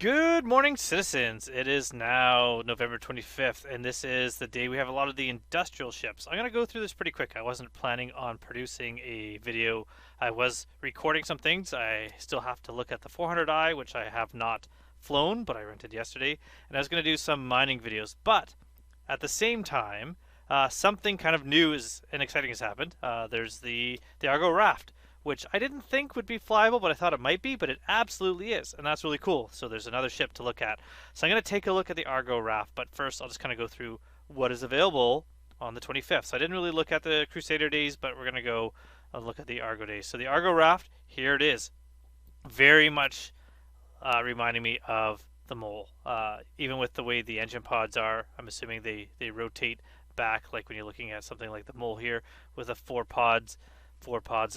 Good morning, citizens. It is now November 25th, and this is the day we have a lot of the industrial ships. I'm going to go through this pretty quick. I wasn't planning on producing a video. I was recording some things. I still have to look at the 400i, which I have not flown, but I rented yesterday. And I was going to do some mining videos. But at the same time, something kind of new and exciting has happened. There's the Argo Raft, which I didn't think would be flyable, but I thought it might be, but it absolutely is, and that's really cool. So there's another ship to look at. So I'm going to take a look at the Argo Raft, but first I'll just kind of go through what is available on the 25th. So I didn't really look at the Crusader days, but we're going to go look at the Argo days. So the Argo Raft, here it is. Very much reminding me of the Mole. Even with the way the engine pods are, I'm assuming they rotate back, like when you're looking at something like the Mole here with the four pods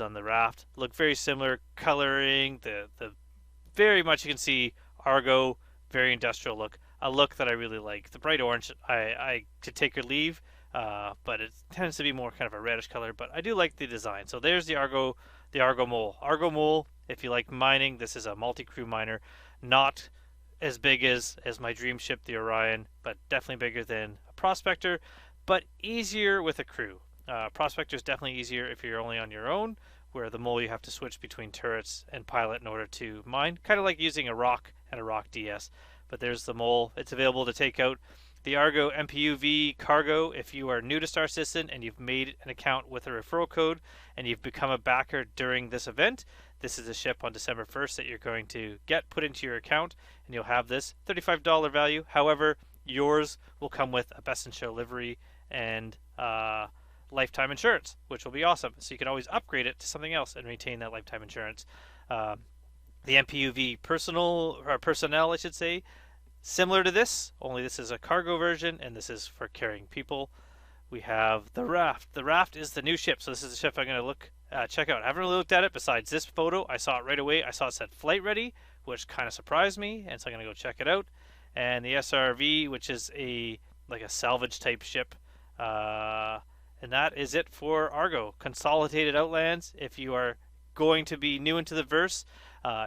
on the Raft. Look very similar coloring. The very much you can see Argo, very industrial look. A look that I really like. The bright orange, I could take or leave, but it tends to be more kind of a reddish color. But I do like the design. So there's the Argo Mole. Argo Mole. If you like mining, this is a multi-crew miner, not as big as my dream ship, the Orion, but definitely bigger than a Prospector, but easier with a crew. Prospector is definitely easier if you're only on your own, where the Mole you have to switch between turrets and pilot in order to mine. Kind of like using a Rock and a Rock DS. But there's the Mole. It's available to take out. The Argo MPUV Cargo, if you are new to Star Citizen and you've made an account with a referral code and you've become a backer during this event, this is a ship on December 1st that you're going to get put into your account, and you'll have this $35 value. However, yours will come with a Best in Show livery and lifetime insurance, which will be awesome. So you can always upgrade it to something else and retain that lifetime insurance. The MPUV personnel, I should say, similar to this, only this is a cargo version and this is for carrying people. We have the Raft. The Raft is the new ship, so this is the ship I'm going to check out. I haven't really looked at it besides this photo. I saw it right away. I saw it said flight ready, which kind of surprised me, and so I'm going to go check it out. And the SRV, which is like a salvage type ship. And that is it for Argo. Consolidated Outlands. If you are going to be new into the verse,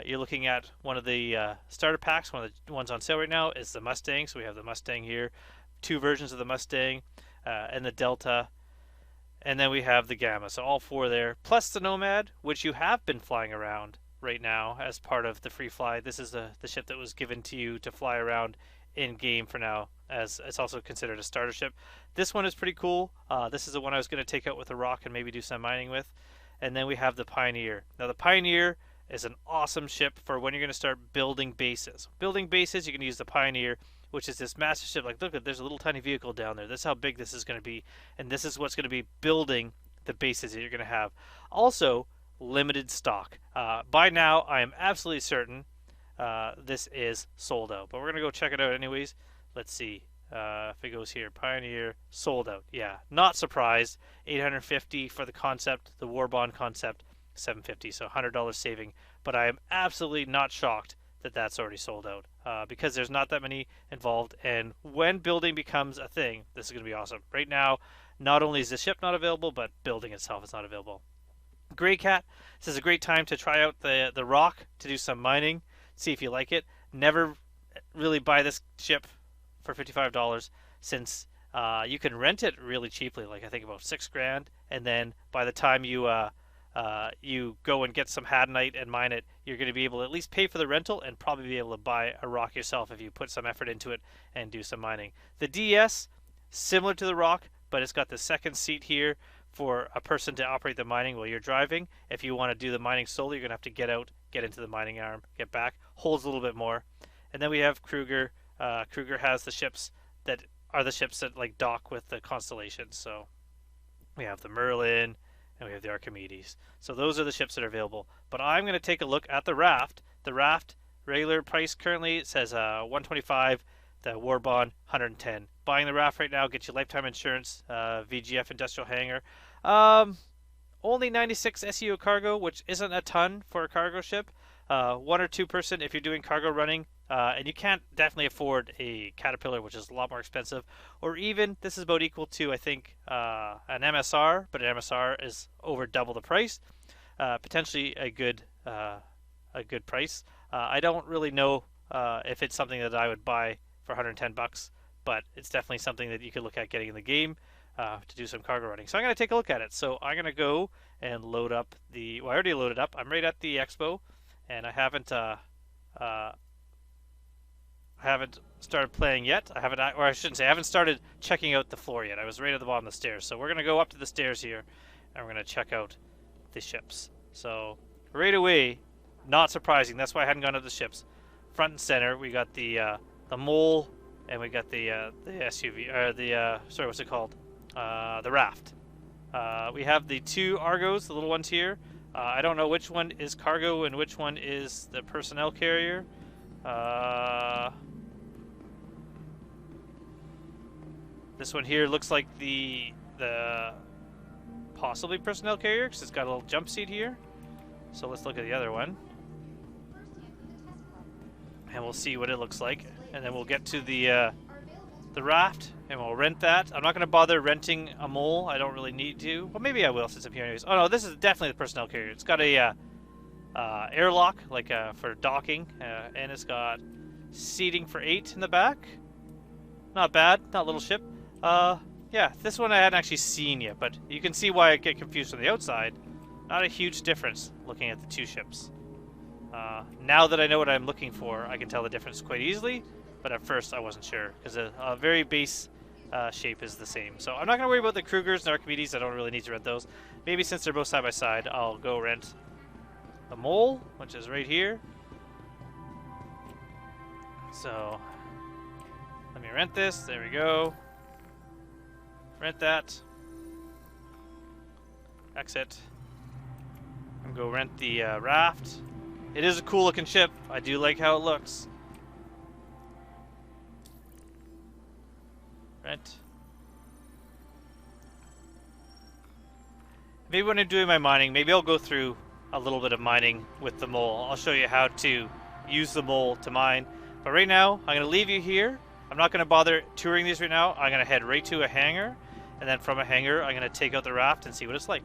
you're looking at one of the starter packs. One of the ones on sale right now is the Mustang. So we have the Mustang here, two versions of the Mustang, and the Delta, and then we have the Gamma. So all four there, plus the Nomad, which you have been flying around right now as part of the free fly. This is the ship that was given to you to fly around in game for now, as it's also considered a starter ship. This one is pretty cool. This is the one I was going to take out with a rock and maybe do some mining with. And then we have the Pioneer. Now the Pioneer is an awesome ship for when you're going to start building bases. Building bases, you can use the Pioneer, which is this massive ship. Like, look, there's a little tiny vehicle down there. This is how big this is going to be. And this is what's going to be building the bases that you're going to have. Also, limited stock. By now, I am absolutely certain this is sold out, but we're gonna go check it out anyways. Let's see if it goes here. Pioneer sold out. Yeah, not surprised. 850 for the concept, the war bond concept, 750, so $100 saving. But I am absolutely not shocked that that's already sold out because there's not that many involved. And when building becomes a thing, this is gonna be awesome. Right now, not only is the ship not available, but building itself is not available. Grey Cat. This is a great time to try out the rock to do some mining, see if you like it. Never really buy this ship for $55 since you can rent it really cheaply, like I think about $6,000, and then by the time you go and get some Hadanite and mine it, you're going to be able to at least pay for the rental and probably be able to buy a rock yourself if you put some effort into it and do some mining. The DS, similar to the rock, but it's got the second seat here for a person to operate the mining while you're driving. If you want to do the mining solely, you're going to have to get out, get into the mining arm, get back. Holds a little bit more. And then we have Kruger. Kruger has the ships that are the ships that like dock with the constellations. So we have the Merlin and we have the Archimedes. So those are the ships that are available. But I'm going to take a look at the Raft. The Raft regular price currently it says 125. The war bond 110. Buying the Raft right now gets you lifetime insurance, VGF industrial hangar. Only 96 SEO cargo, which isn't a ton for a cargo ship. One or two person if you're doing cargo running, and you can't definitely afford a Caterpillar, which is a lot more expensive. Or even this is about equal to I think an MSR, but an MSR is over double the price. Potentially a good price. I don't really know if it's something that I would buy for 110 bucks, but it's definitely something that you could look at getting in the game to do some cargo running. So I'm going to take a look at it. So I'm going to go and load up the. Well, I already loaded up. I'm right at the expo, and I haven't started playing yet. I haven't, or I shouldn't say, I haven't started checking out the floor yet. I was right at the bottom of the stairs. So we're going to go up to the stairs here, and we're going to check out the ships. So right away, not surprising. That's why I hadn't gone up the ships. Front and center, we got the mole, and we got the SUV, or the sorry, what's it called? The Raft. We have the two Argos, the little ones here. I don't know which one is cargo and which one is the personnel carrier. This one here looks like the possibly personnel carrier because it's got a little jump seat here. So let's look at the other one, and we'll see what it looks like, and then we'll get to the Raft, and we'll rent that. I'm not going to bother renting a mole. I don't really need to. Well, maybe I will since I'm here anyways. Oh no, this is definitely the personnel carrier. It's got a airlock, like for docking, and it's got seating for 8 in the back. Not bad, not a little ship. Yeah, this one I hadn't actually seen yet, but you can see why I get confused from the outside. Not a huge difference looking at the two ships. Now that I know what I'm looking for, I can tell the difference quite easily, but at first I wasn't sure, because a very base shape is the same. So I'm not going to worry about the Krugers and Archimedes. I don't really need to rent those. Maybe since they're both side by side, I'll go rent the mole, which is right here. So let me rent this. There we go. Rent that. Exit. And go rent the Raft. It is a cool looking ship. I do like how it looks. Rent. Maybe when I'm doing my mining, maybe I'll go through a little bit of mining with the mole. I'll show you how to use the mole to mine. But right now, I'm going to leave you here. I'm not going to bother touring these right now. I'm going to head right to a hangar. And then from a hangar, I'm going to take out the Raft and see what it's like.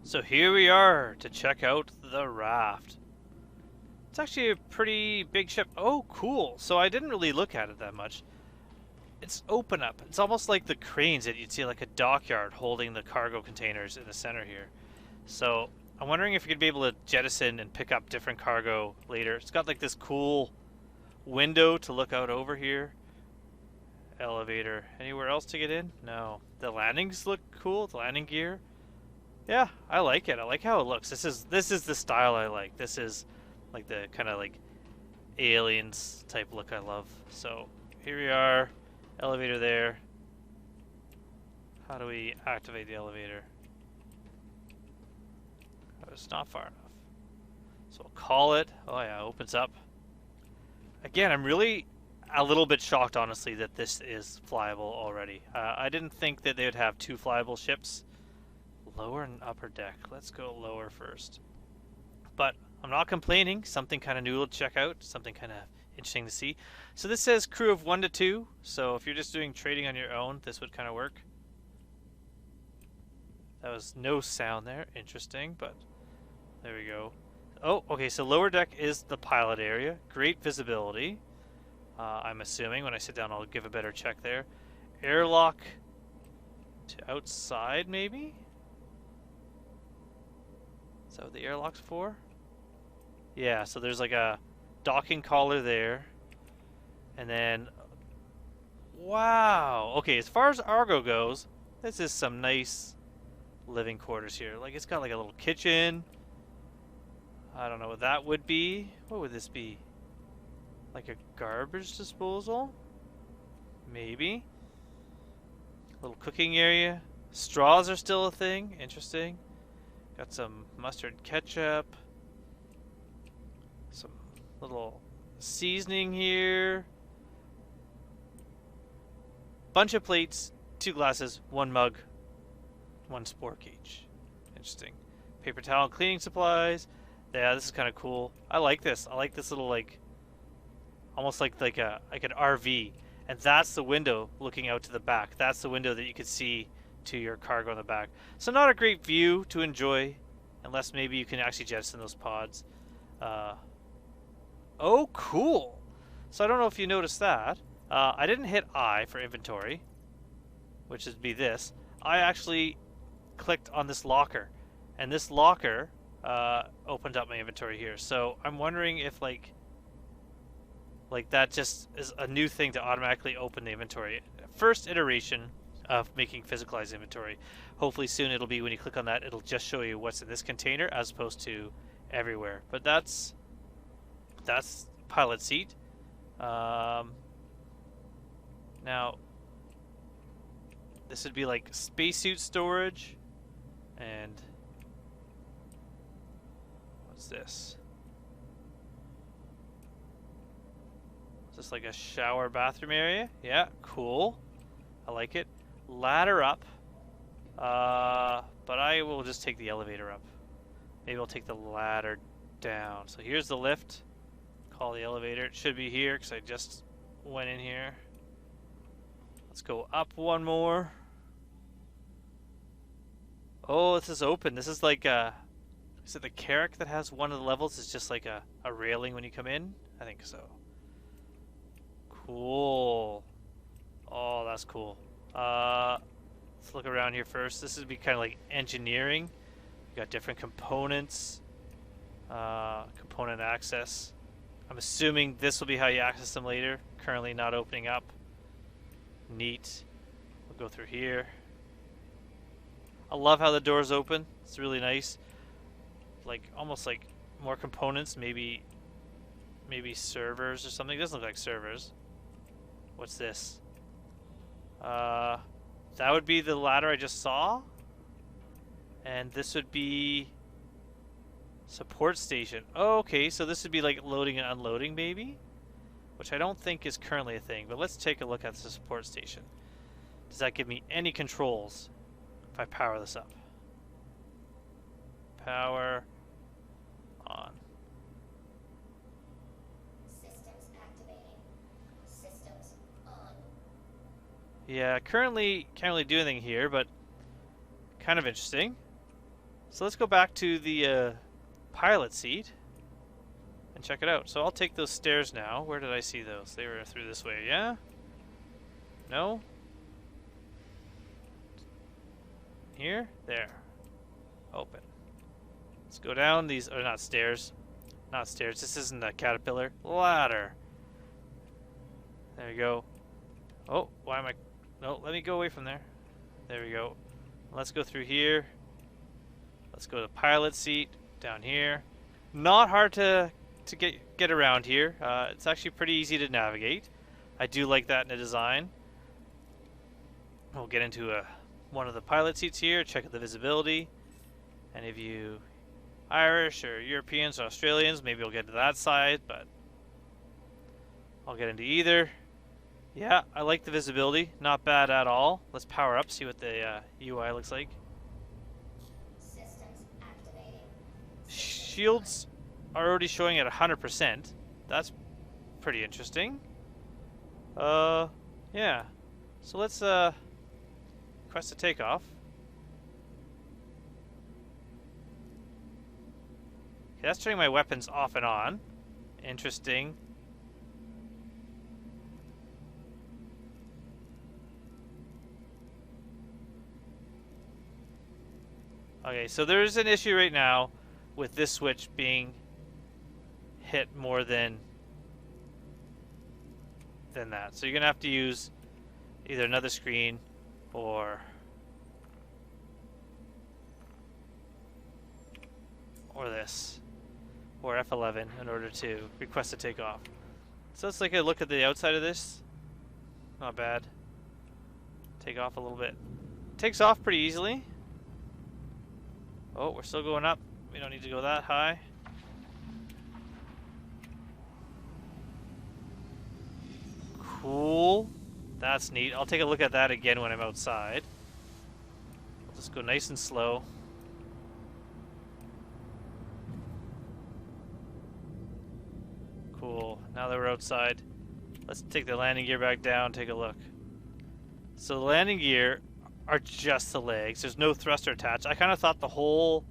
So here we are to check out the Raft. It's actually a pretty big ship. Oh, cool. So I didn't really look at it that much. It's open up. It's almost like the cranes that you'd see like a dockyard holding the cargo containers in the center here. So I'm wondering if you're going to be able to jettison and pick up different cargo later. It's got like this cool window to look out over here. Elevator. Anywhere else to get in? No. The landings look cool. The landing gear. Yeah, I like it. I like how it looks. This is the style I like. This is like the kind of like aliens type look I love. So here we are. Elevator there. How do we activate the elevator? Oh, it's not far enough. So we'll call it. Oh yeah, opens up. Again, I'm really a little bit shocked, honestly, that this is flyable already. I didn't think that they would have two flyable ships. Lower and upper deck. Let's go lower first. But I'm not complaining. Something kind of new to check out. Something kind of interesting to see. So this says crew of 1 to 2. So if you're just doing trading on your own, this would kind of work. That was no sound there. Interesting, but there we go. Oh, okay, so lower deck is the pilot area. Great visibility. I'm assuming when I sit down I'll give a better check there. Airlock to outside, maybe? Is that what the airlock's for? Yeah, so there's like a docking collar there. And then... Wow! Okay, as far as Argo goes, this is some nice living quarters here. Like, it's got like a little kitchen. I don't know what that would be. What would this be? Like a garbage disposal? Maybe. Little cooking area. Straws are still a thing. Interesting. Got some mustard ketchup. Some little seasoning here. Bunch of plates, 2 glasses, 1 mug, 1 spore cage. Interesting. Paper towel and cleaning supplies. Yeah, this is kind of cool. I like this. I like this little, like, almost like an RV. And that's the window looking out to the back. That's the window that you could see to your cargo in the back. So not a great view to enjoy, unless maybe you can actually jettison those pods. Oh, cool. So I don't know if you noticed that. I didn't hit I for inventory, which would be this. I actually clicked on this locker, and this locker opened up my inventory here. So I'm wondering if like that just is a new thing to automatically open the inventory. First iteration of making physicalized inventory. Hopefully soon it'll be when you click on that, it'll just show you what's in this container as opposed to everywhere. But that's pilot seat. Now this would be like spacesuit storage, and what's this? Is this like a shower bathroom area? Yeah, cool. I like it. Ladder up. But I will just take the elevator up. Maybe I'll take the ladder down. So here's the lift. Call the elevator. It should be here because I just went in here. Let's go up one more. Oh, this is open. This is like is it the Carrack that has one of the levels? It's just like a railing when you come in? I think so. Cool. Oh, that's cool. Let's look around here first. This would be kind of like engineering. You got different components, component access. I'm assuming this will be how you access them later. Currently not opening up. Neat. We'll go through here. I love how the doors open. It's really nice. Like almost like more components. Maybe servers or something. It doesn't look like servers. What's this? That would be the ladder I just saw. And this would be support station. Oh, okay, so this would be like loading and unloading maybe? Which I don't think is currently a thing, but let's take a look at the support station. Does that give me any controls if I power this up? Power on. Systems activating. Systems on. Yeah, currently can't really do anything here, but kind of interesting. So let's go back to the pilot seat and check it out. So I'll take those stairs now. Where did I see those? They were through this way, yeah? No? Here? There. Open. Let's go down these, or not stairs. Not stairs, this isn't a caterpillar. Ladder. There we go. Oh, why am I... No, let me go away from there. There we go. Let's go through here. Let's go to the pilot seat down here. Not hard to get around here. It's actually pretty easy to navigate. I do like that in the design. We'll get into one of the pilot seats here. Check out the visibility. Any of you Irish or Europeans or Australians, maybe we'll get to that side, but I'll get into either. Yeah, I like the visibility. Not bad at all. Let's power up, see what the UI looks like. Systems activating. Shields are already showing at 100%. That's pretty interesting. Yeah. So let's request a takeoff. Okay, that's turning my weapons off and on. Interesting. Okay, so there's an issue right now with this switch being hit more than that. So you're going to have to use either another screen or this, or F11 in order to request a takeoff. So let's take a look at the outside of this. Not bad. Take off a little bit. Takes off pretty easily. Oh, we're still going up. We don't need to go that high. Cool. That's neat. I'll take a look at that again when I'm outside. I'll just go nice and slow. Cool. Now that we're outside, let's take the landing gear back down, take a look. So the landing gear are just the legs. There's no thruster attached. I kind of thought the whole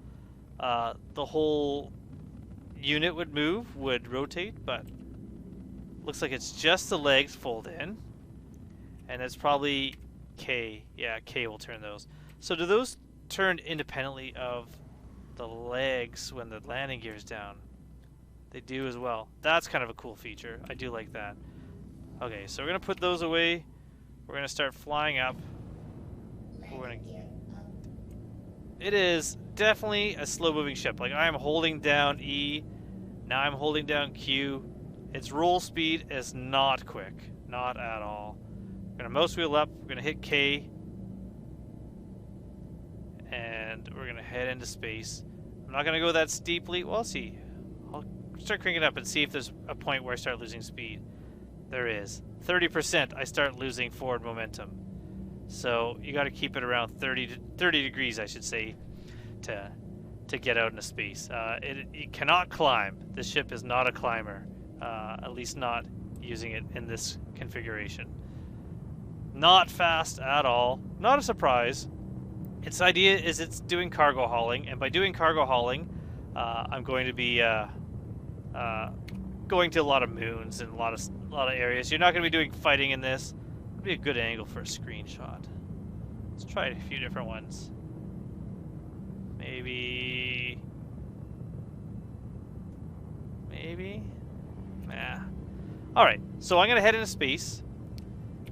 unit would rotate, but looks like it's just the legs fold in, and it's probably K. Yeah, K will turn those. So do those turn independently of the legs when the landing gear is down? They do as well. That's kind of a cool feature. I do like that. Okay, so we're gonna put those away. We're gonna start flying up. It is definitely a slow-moving ship. Like, I am holding down E. Now I'm holding down Q. Its roll speed is not quick. Not at all. We're gonna mouse wheel up. We're gonna hit K. And we're gonna head into space. I'm not gonna go that steeply. Well, let's see. I'll start cranking it up and see if there's a point where I start losing speed. There is. 30% I start losing forward momentum. So you got to keep it around 30 degrees, I should say, to get out into space. It cannot climb. This ship is not a climber, at least not using it in this configuration. Not fast at all. Not a surprise. Its idea is it's doing cargo hauling, and by doing cargo hauling, I'm going to be going to a lot of moons and a lot of areas. You're not going to be doing fighting in this. It'd be a good angle for a screenshot. Let's try a few different ones. Maybe. Nah. All right. So I'm going to head into space.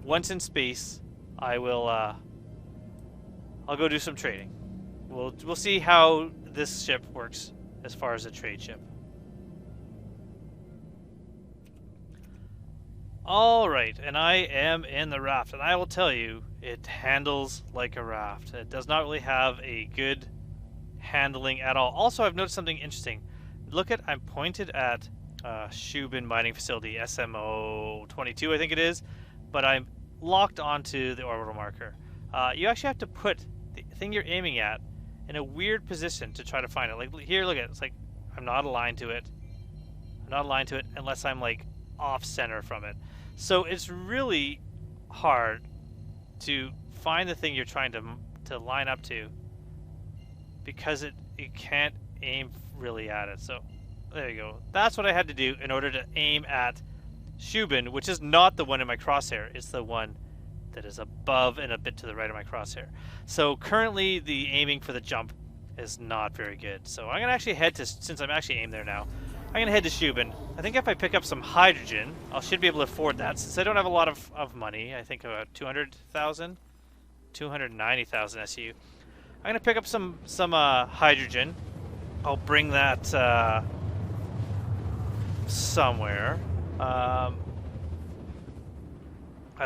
Once in space, I will. I'll go do some trading. We'll see how this ship works as far as a trade ship. Alright, and I am in the Raft, and I will tell you, it handles like a raft. It does not really have a good handling at all. Also, I've noticed something interesting. Look at, I'm pointed at Shubin Mining Facility, SMO 22 I think it is, but I'm locked onto the orbital marker. You actually have to put the thing you're aiming at in a weird position to try to find it. Like here, look at it. It's like I'm not aligned to it. I'm not aligned to it unless I'm like off center from it. So it's really hard to find the thing you're trying to line up to because it can't aim really at it. So there you go. That's what I had to do in order to aim at Shubin, which is not the one in my crosshair. It's the one that is above and a bit to the right of my crosshair. So currently the aiming for the jump is not very good. So I'm going to actually head to, since I'm actually aimed there now, I'm going to head to Shubin. I think if I pick up some hydrogen, I should be able to afford that. Since I don't have a lot of money, I think about 200,000, 290,000 SU. I'm going to pick up some hydrogen. I'll bring that somewhere. I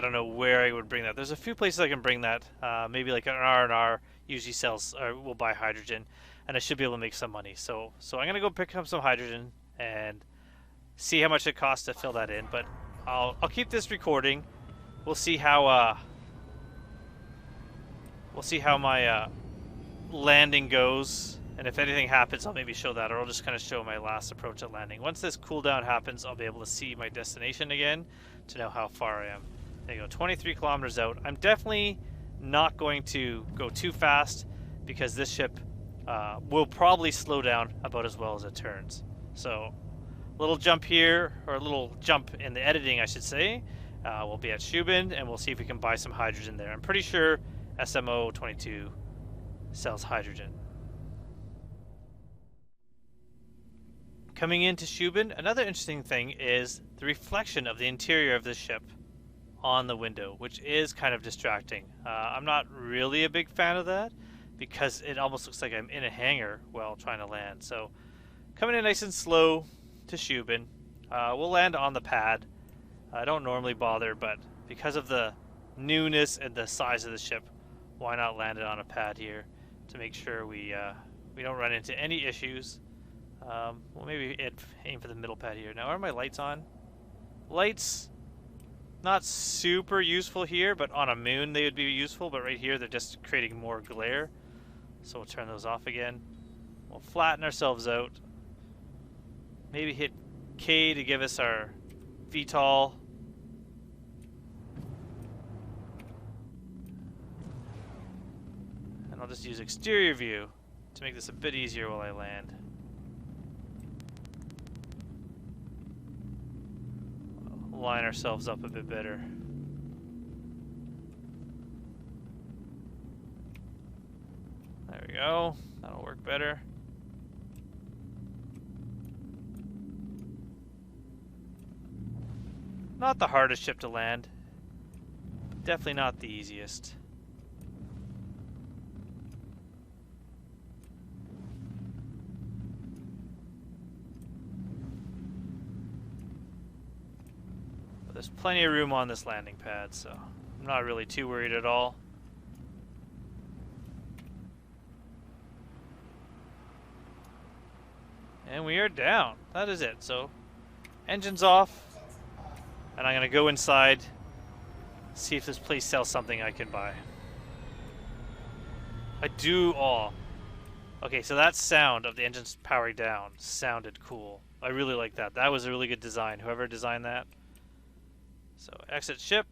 don't know where I would bring that. There's a few places I can bring that. Maybe like an R&R usually sells or will buy hydrogen, and I should be able to make some money. So I'm going to go pick up some hydrogen and see how much it costs to fill that in. But I'll keep this recording. We'll see how my landing goes, and if anything happens, I'll maybe show that, or I'll just kind of show my last approach at landing. Once this cooldown happens, I'll be able to see my destination again to know how far I am. There you go, 23 kilometers out. I'm definitely not going to go too fast because this ship will probably slow down about as well as it turns. So a little jump here, or a little jump in the editing I should say. We'll be at Shubin and we'll see if we can buy some hydrogen there. I'm pretty sure SMO 22 sells hydrogen. Coming into Shubin, another interesting thing is the reflection of the interior of this ship on the window, which is kind of distracting. I'm not really a big fan of that because it almost looks like I'm in a hangar while trying to land. So coming in nice and slow to Shubin. We'll land on the pad. I don't normally bother, but because of the newness and the size of the ship, why not land it on a pad here to make sure we don't run into any issues. Well, maybe aim for the middle pad here. Now, are my lights on? Lights, not super useful here, but on a moon they would be useful. But right here, they're just creating more glare. So we'll turn those off again. We'll flatten ourselves out. Maybe hit K to give us our VTOL. And I'll just use exterior view to make this a bit easier while I land. Line ourselves up a bit better. There we go. That'll work better. Not the hardest ship to land. Definitely not the easiest. But there's plenty of room on this landing pad, so I'm not really too worried at all. And we are down. That is it. So, engine's off. And I'm going to go inside, see if this place sells something I can buy. I do. Oh. Okay, so that sound of the engines powering down sounded cool. I really like that. That was a really good design. Whoever designed that. So, exit ship.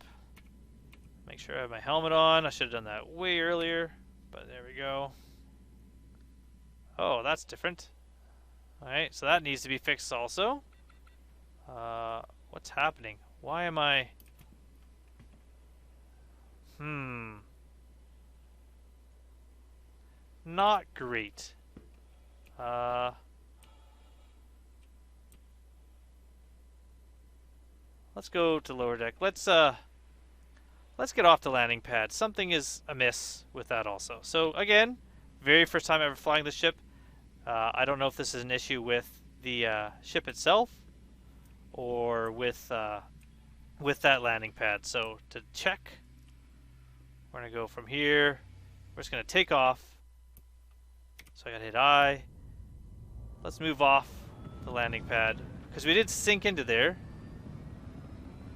Make sure I have my helmet on. I should have done that way earlier. But there we go. Oh, that's different. Alright, so that needs to be fixed also. What's happening? Why am I... Not great. Let's go to lower deck. Let's get off the landing pad. Something is amiss with that also. So again, very first time ever flying this ship. I don't know if this is an issue with the ship itself or with that landing pad. So to check, we're gonna go from here. We're just gonna take off. So I gotta hit I. Let's move off the landing pad because we did sink into there.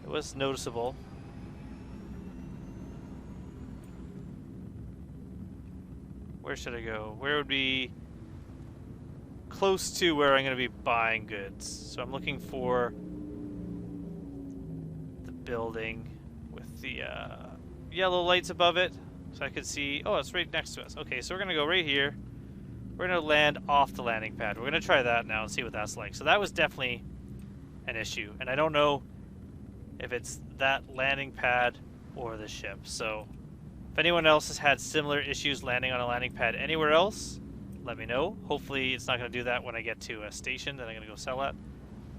It was noticeable. Where should I go? Where would be close to where I'm going to be buying goods? So I'm looking for the building with the yellow lights above it. So I could see... Oh, it's right next to us. Okay, so we're going to go right here. We're going to land off the landing pad. We're going to try that now and see what that's like. So that was definitely an issue. And I don't know if it's that landing pad or the ship. So if anyone else has had similar issues landing on a landing pad anywhere else, let me know. Hopefully it's not going to do that when I get to a station that I'm going to go sell at.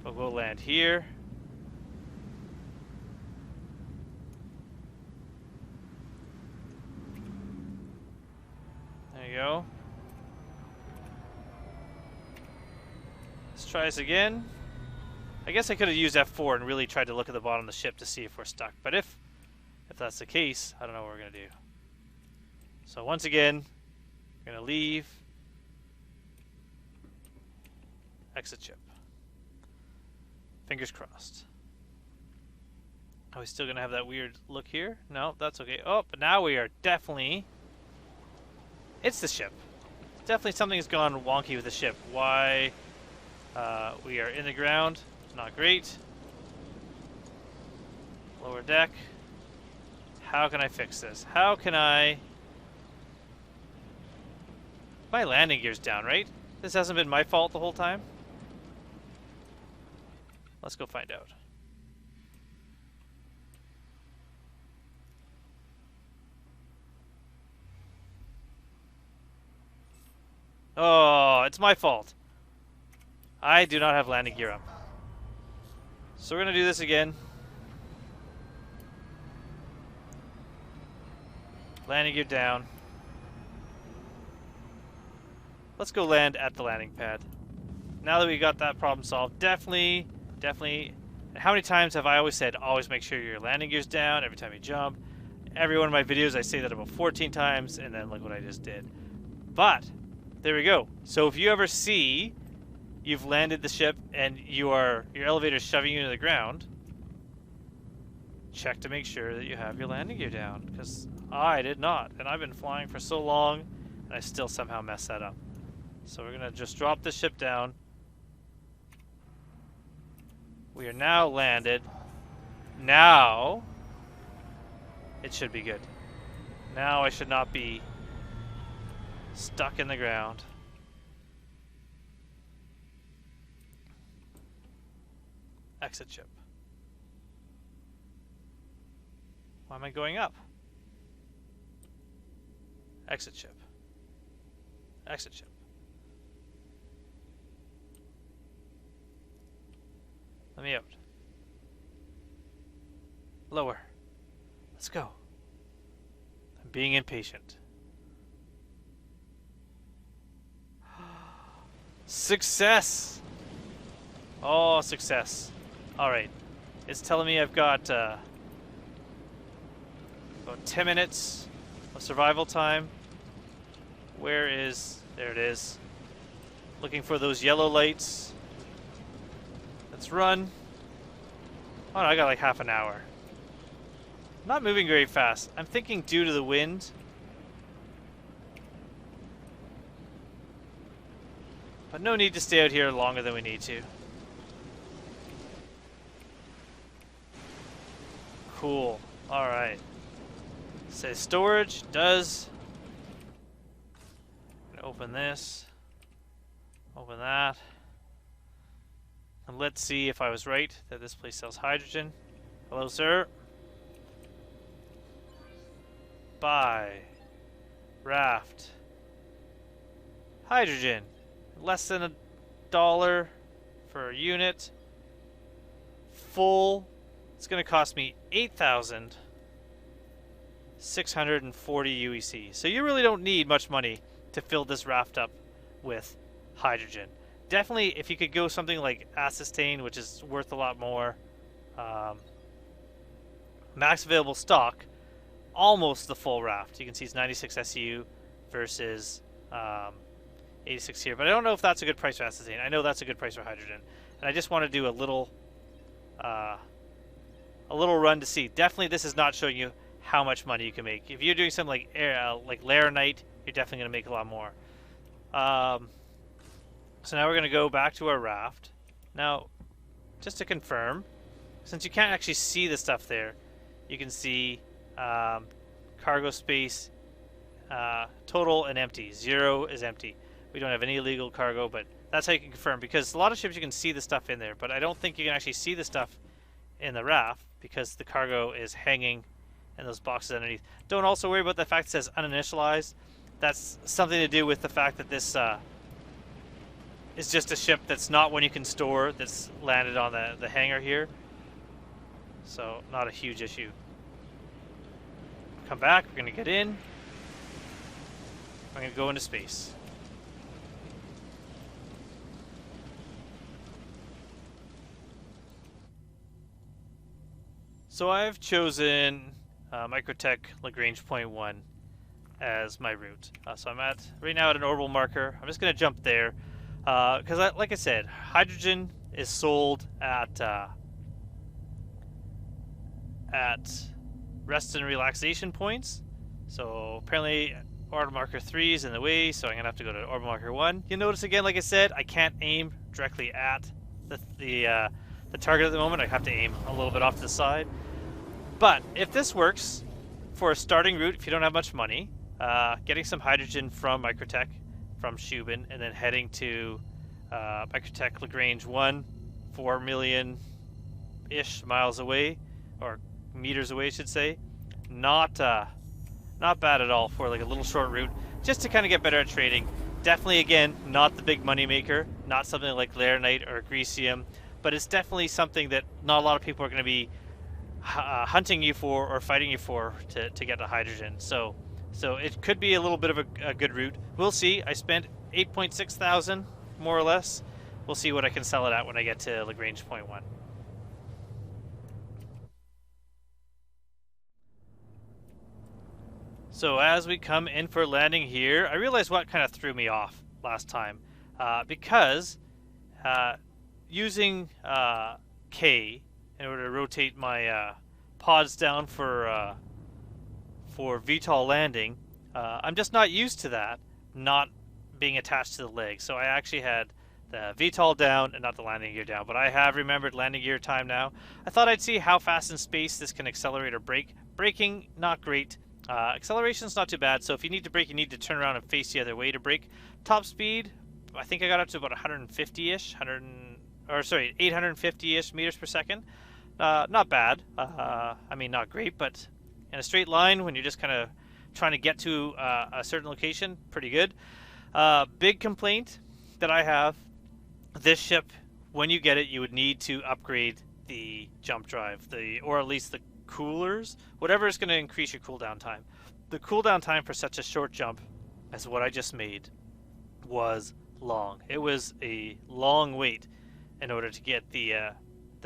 But we'll land here. There you go. Let's try this again. I guess I could have used F4 and really tried to look at the bottom of the ship to see if we're stuck. But if that's the case, I don't know what we're going to do. So once again, we're going to leave. Exit ship. Fingers crossed. Are we still going to have that weird look here? No, that's okay. Oh, but now we are definitely... It's the ship. Definitely something has gone wonky with the ship. Why we are in the ground. Not great. Lower deck. How can I fix this? How can I... My landing gear's down, right? This hasn't been my fault the whole time? Let's go find out. Oh, it's my fault. I do not have landing gear up. So we're going to do this again. Landing gear down. Let's go land at the landing pad. Now that we got that problem solved, definitely. How many times have I always said, always make sure your landing gear's down every time you jump? Every one of my videos I say that about 14 times, and then look what I just did. But, there we go. So if you ever see you've landed the ship and your elevator's shoving you into the ground, check to make sure that you have your landing gear down, because I did not, and I've been flying for so long, and I still somehow messed that up. So we're going to just drop the ship down. We are now landed. Now it should be good. Now I should not be Stuck in the ground. Exit ship. Why am I going up? Exit ship. Exit ship. Let me out. Lower. Let's go. I'm being impatient. Success! Oh, success. Alright. It's telling me I've got about 10 minutes of survival time. Where is... There it is. Looking for those yellow lights. Let's run. Oh, no, I got like half an hour. Not moving very fast. I'm thinking due to the wind. But no need to stay out here longer than we need to. Cool. Alright. Says storage. Does. Open this. Open that. And let's see if I was right that this place sells hydrogen. Hello, sir. Buy. Raft. Hydrogen. Less than $1 for a unit. Full. It's going to cost me 8,640 UEC. So you really don't need much money to fill this raft up with hydrogen. Definitely, if you could go something like acetane, which is worth a lot more, max available stock, almost the full raft. You can see it's 96 SU versus 86 here, but I don't know if that's a good price for acetane. I know that's a good price for hydrogen, and I just want to do a little run to see. Definitely, this is not showing you how much money you can make. If you're doing something like Laranite, you're definitely going to make a lot more. So now we're going to go back to our raft. Now, just to confirm, since you can't actually see the stuff there, you can see cargo space, total and empty. 0 is empty. We don't have any illegal cargo, but that's how you can confirm. Because a lot of ships you can see the stuff in there, but I don't think you can actually see the stuff in the raft because the cargo is hanging in those boxes underneath. Don't also worry about the fact it says uninitialized. That's something to do with the fact that this is just a ship that's not one you can store, that's landed on the hangar here. So, not a huge issue. Come back, we're going to get in. I'm going to go into space. So I've chosen Microtech Lagrange point 1 as my route. So I'm right now at an orbital marker. I'm just going to jump there because, like I said, hydrogen is sold at rest and relaxation points. So apparently orbital marker 3 is in the way, so I'm going to have to go to orbital marker 1. You'll notice again, like I said, I can't aim directly at the target at the moment. I have to aim a little bit off to the side. But if this works for a starting route, if you don't have much money, getting some hydrogen from Microtech, from Shubin, and then heading to Microtech Lagrange 1, 4 million-ish miles away, or meters away, I should say. Not bad at all for like a little short route, just to kind of get better at trading. Definitely, again, not the big money maker, not something like Laranite or Grecium, but it's definitely something that not a lot of people are going to be hunting you for or fighting you for to get the hydrogen. So it could be a little bit of a good route. We'll see. I spent 8.6 thousand, more or less. We'll see what I can sell it at when I get to Lagrange point 1. So as we come in for landing here, I realized what kind of threw me off last time. Because using K in order to rotate my pods down for VTOL landing, I'm just not used to that not being attached to the leg. So I actually had the VTOL down and not the landing gear down, but I have remembered landing gear time now. I thought I'd see how fast in space this can accelerate or brake. Braking, not great. Acceleration's not too bad, so if you need to brake, you need to turn around and face the other way to brake. Top speed, I think I got up to about 150-ish, 850-ish meters per second. Not bad. I mean, not great, but in a straight line when you're just kind of trying to get to a certain location, pretty good. Big complaint that I have, this ship, when you get it, you would need to upgrade the jump drive, or at least the coolers, whatever is going to increase your cooldown time. The cooldown time for such a short jump as what I just made was long. It was a long wait in order to get the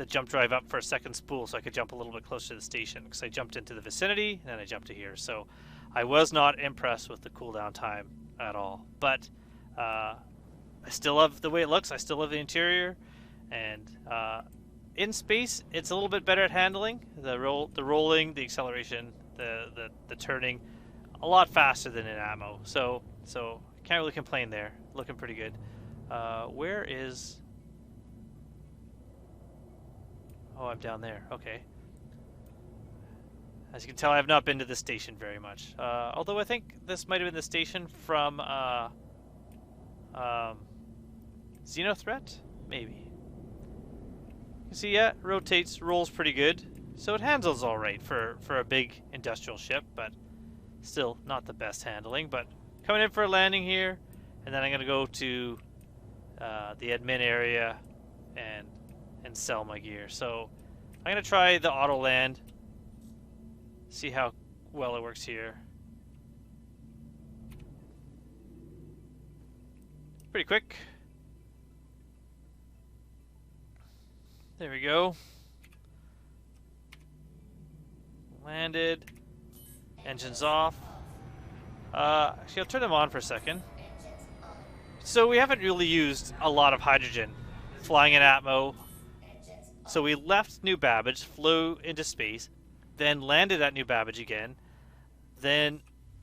jump drive up for a second spool so I could jump a little bit closer to the station, because I jumped into the vicinity and then I jumped to here. So I was not impressed with the cooldown time at all. But I still love the way it looks. I still love the interior, and in space it's a little bit better at handling the rolling, the acceleration, the turning, a lot faster than in ammo. So can't really complain there. Looking pretty good. Where is? Oh, I'm down there. Okay. As you can tell, I have not been to this station very much. Although I think this might have been the station from Xenothreat? Maybe. You see, yeah, rotates, rolls pretty good. So it handles alright for a big industrial ship, but still not the best handling. But coming in for a landing here, and then I'm going to go to the admin area and sell my gear. So I'm going to try the auto land, see how well it works here. Pretty quick. There we go. Landed. Engines off. Actually, I'll turn them on for a second. So we haven't really used a lot of hydrogen flying in Atmo. So we left New Babbage, flew into space, then landed at New Babbage again, then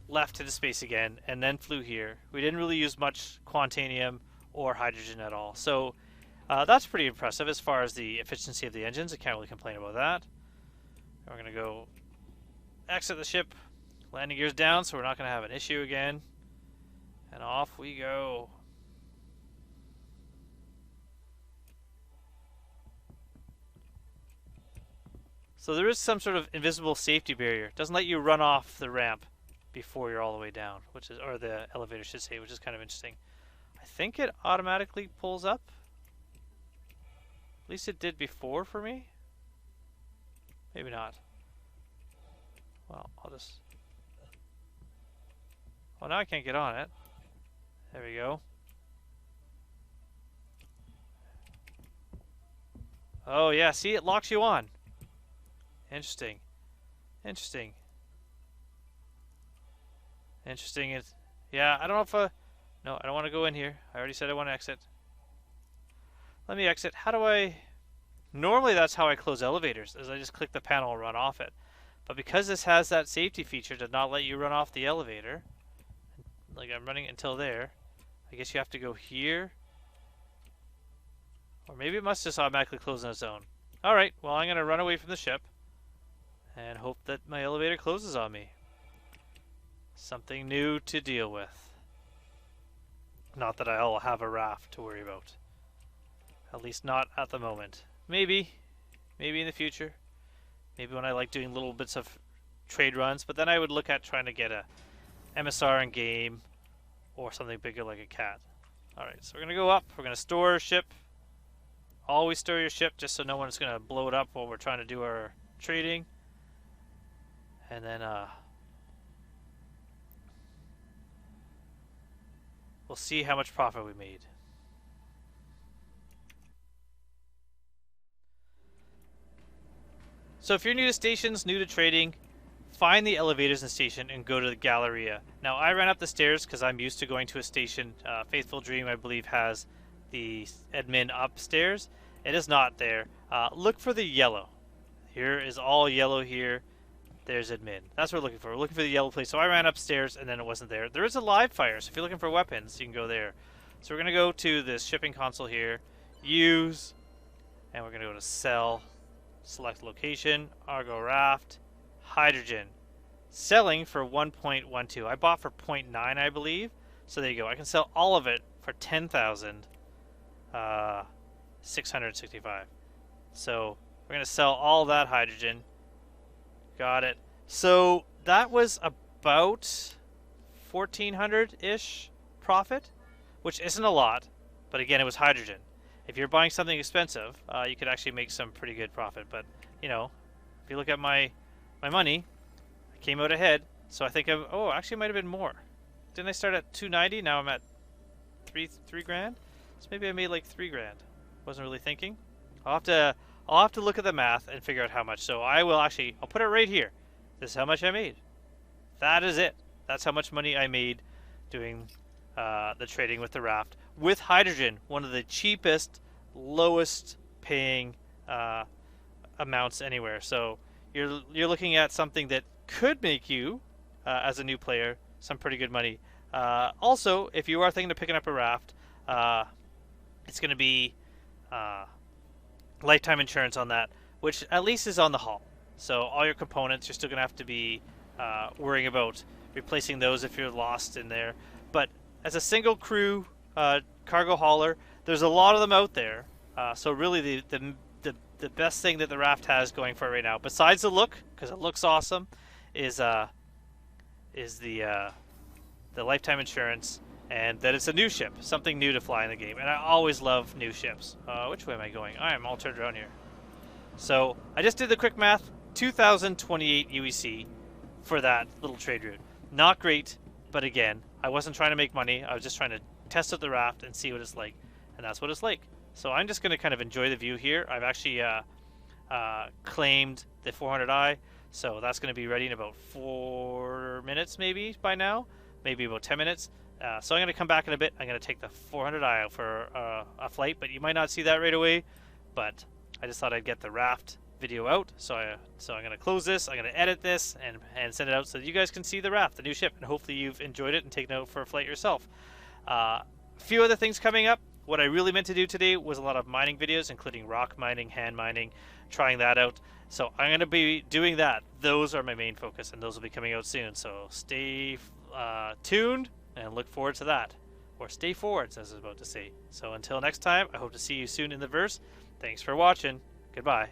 left into space again, and then flew here. We didn't really use much quantanium or hydrogen at all. So that's pretty impressive as far as the efficiency of the engines. I can't really complain about that. We're going to go exit the ship, landing gears down, so we're not going to have an issue again. And off we go. So there is some sort of invisible safety barrier. It doesn't let you run off the ramp before you're all the way down, or the elevator should say, which is kind of interesting. I think it automatically pulls up. At least it did before for me. Maybe not. Well, I'll just... Oh, now I can't get on it. There we go. Oh yeah, see, it locks you on. Interesting. Interesting. Interesting. Yeah, I don't know if no, I don't want to go in here. I already said I want to exit. Let me exit. How do I... Normally that's how I close elevators, is I just click the panel and run off it. But because this has that safety feature to not let you run off the elevator, like I'm running until there, I guess you have to go here. Or maybe it must just automatically close on its own. Alright, well I'm going to run away from the ship and hope that my elevator closes on me. Something new to deal with. Not that I'll have a raft to worry about. At least not at the moment. Maybe in the future. Maybe when I like doing little bits of trade runs, but then I would look at trying to get a MSR in game or something bigger like a cat. Alright, so we're going to go up. We're going to store our ship. Always store your ship just so no one's going to blow it up while we're trying to do our trading. And then we'll see how much profit we made. So if you're new to stations, new to trading, find the elevators in the station and go to the Galleria. Now I ran up the stairs because I'm used to going to a station. Faithful Dream, I believe, has the admin upstairs. It is not there. Look for the yellow. Here is all yellow here. There's admin. That's what we're looking for. We're looking for the yellow place. So I ran upstairs and then it wasn't there. There is a live fire, so if you're looking for weapons, you can go there. So we're going to go to this shipping console here. Use. And we're going to go to sell. Select location. Argo Raft. Hydrogen. selling for 1.12. I bought for 0.9, I believe. So there you go. I can sell all of it for 10,665. So we're gonna sell all that hydrogen. Got it. So that was about 1,400-ish profit, which isn't a lot, but again, it was hydrogen. If you're buying something expensive, you could actually make some pretty good profit. But you know, if you look at my money, I came out ahead. So I think actually, it might have been more. Didn't I start at 290? Now I'm at three grand. So maybe I made like 3 grand. Wasn't really thinking. I'll have to look at the math and figure out how much. So I'll put it right here. This is how much I made. That is it. That's how much money I made doing the trading with the Raft with hydrogen. One of the cheapest, lowest paying amounts anywhere. So you're looking at something that could make you, as a new player, some pretty good money. Also, if you are thinking of picking up a Raft, it's going to be lifetime insurance on that, which at least is on the hull. So all your components, you're still going to have to be worrying about replacing those if you're lost in there. But as a single crew cargo hauler, there's a lot of them out there. So really the best thing that the Raft has going for it right now, besides the look, because it looks awesome, is the lifetime insurance, and that it's a new ship, something new to fly in the game. And I always love new ships. Which way am I going? I am all turned around here. So I just did the quick math, 2,028 UEC for that little trade route. Not great, but again, I wasn't trying to make money. I was just trying to test out the Raft and see what it's like, and that's what it's like. So I'm just going to kind of enjoy the view here. I've actually claimed the 400i, so that's going to be ready in about 4 minutes maybe by now, maybe about 10 minutes. So I'm going to come back in a bit. I'm going to take the 400i out for a flight, but you might not see that right away. But I just thought I'd get the Raft video out. So I'm going to close this. I'm going to edit this and send it out so that you guys can see the Raft, the new ship, and hopefully you've enjoyed it and taken it out for a flight yourself. A few other things coming up. What I really meant to do today was a lot of mining videos, including rock mining, hand mining, trying that out. So I'm going to be doing that. Those are my main focus, and those will be coming out soon. So stay tuned and look forward to that. Or stay forwards, as I was about to say. So until next time, I hope to see you soon in the verse. Thanks for watching. Goodbye.